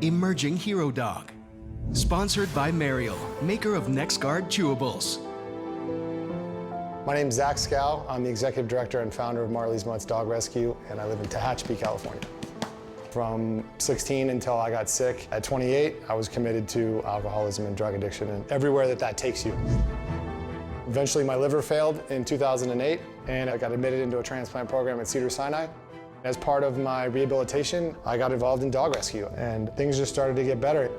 Emerging Hero Dog. Sponsored by Mariel, maker of NexGuard Chewables. My name's Zach Scow. I'm the executive director and founder of Marley's Mutts Dog Rescue, and I live in Tehachapi, California. From 16 until I got sick, at 28, I was committed to alcoholism and drug addiction and everywhere that takes you. Eventually, my liver failed in 2008, and I got admitted into a transplant program at Cedars-Sinai. As part of my rehabilitation, I got involved in dog rescue, and things just started to get better.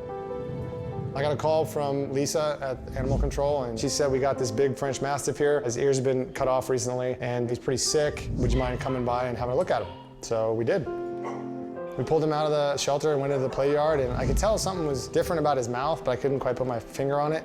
I got a call from Lisa at Animal Control, and she said, we got this big French Mastiff here. His ears have been cut off recently, and he's pretty sick. Would you mind coming by and having a look at him? So we did. We pulled him out of the shelter and went into the play yard, and I could tell something was different about his mouth, but I couldn't quite put my finger on it.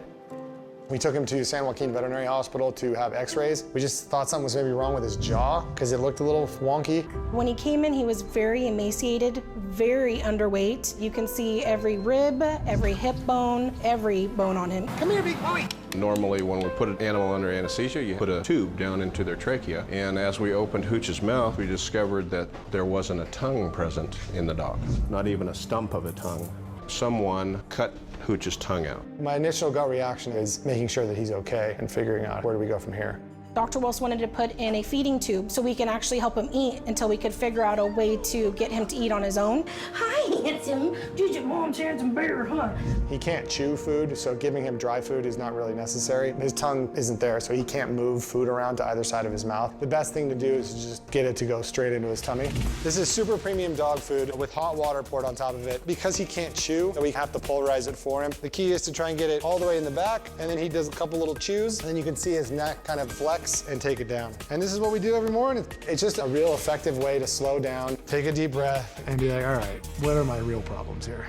We took him to San Joaquin Veterinary Hospital to have x-rays. We just thought something was maybe wrong with his jaw because it looked a little wonky. When he came in, he was very emaciated, very underweight. You can see every rib, every hip bone, every bone on him. Come here, big boy. Normally, when we put an animal under anesthesia, you put a tube down into their trachea. And as we opened Hooch's mouth, we discovered that there wasn't a tongue present in the dog, not even a stump of a tongue. Someone cut Hooch's tongue out. My initial gut reaction is making sure that he's okay and figuring out where do we go from here. Dr. Wilson wanted to put in a feeding tube so we can actually help him eat until we could figure out a way to get him to eat on his own. Hi, handsome. Did your mom's handsome bear, huh? He can't chew food, so giving him dry food is not really necessary. His tongue isn't there, so he can't move food around to either side of his mouth. The best thing to do is just get it to go straight into his tummy. This is super premium dog food with hot water poured on top of it. Because he can't chew, we have to pulverize it for him. The key is to try and get it all the way in the back, and then he does a couple little chews, and then you can see his neck kind of flex and take it down. And this is what we do every morning. It's just a real effective way to slow down, take a deep breath, and be like, all right, what are my real problems here?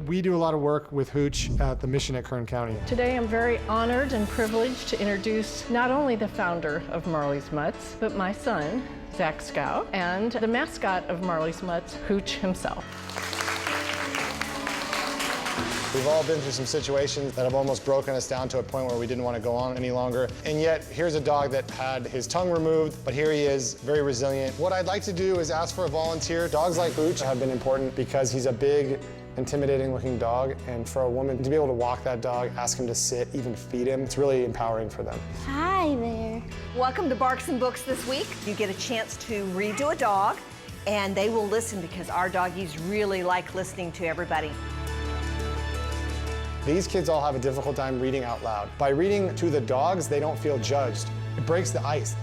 We do a lot of work with Hooch at the mission at Kern County. Today I'm very honored and privileged to introduce not only the founder of Marley's Mutts, but my son, Zach Scow, and the mascot of Marley's Mutts, Hooch himself. We've all been through some situations that have almost broken us down to a point where we didn't want to go on any longer. And yet, here's a dog that had his tongue removed, but here he is, very resilient. What I'd like to do is ask for a volunteer. Dogs like Hooch have been important because he's a big, intimidating looking dog, and for a woman to be able to walk that dog, ask him to sit, even feed him, it's really empowering for them. Hi there. Welcome to Barks and Books this week. You get a chance to read to a dog, and they will listen because our doggies really like listening to everybody. These kids all have a difficult time reading out loud. By reading to the dogs, they don't feel judged. It breaks the ice.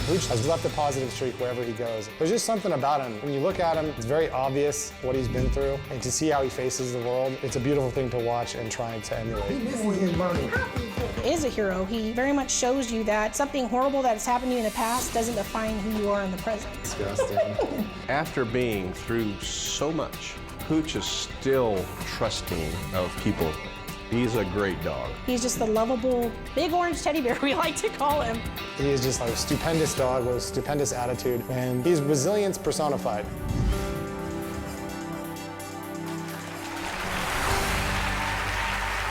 Hooch has left a positive streak wherever he goes. There's just something about him. When you look at him, it's very obvious what he's been through. And to see how he faces the world, it's a beautiful thing to watch and try to emulate. He is a hero. He very much shows you that something horrible that has happened to you in the past doesn't define who you are in the present. Disgusting. After being through so much, Hooch is still trusting of people. He's a great dog. He's just the lovable, big orange teddy bear, we like to call him. He is just a stupendous dog with a stupendous attitude, and he's resilience personified.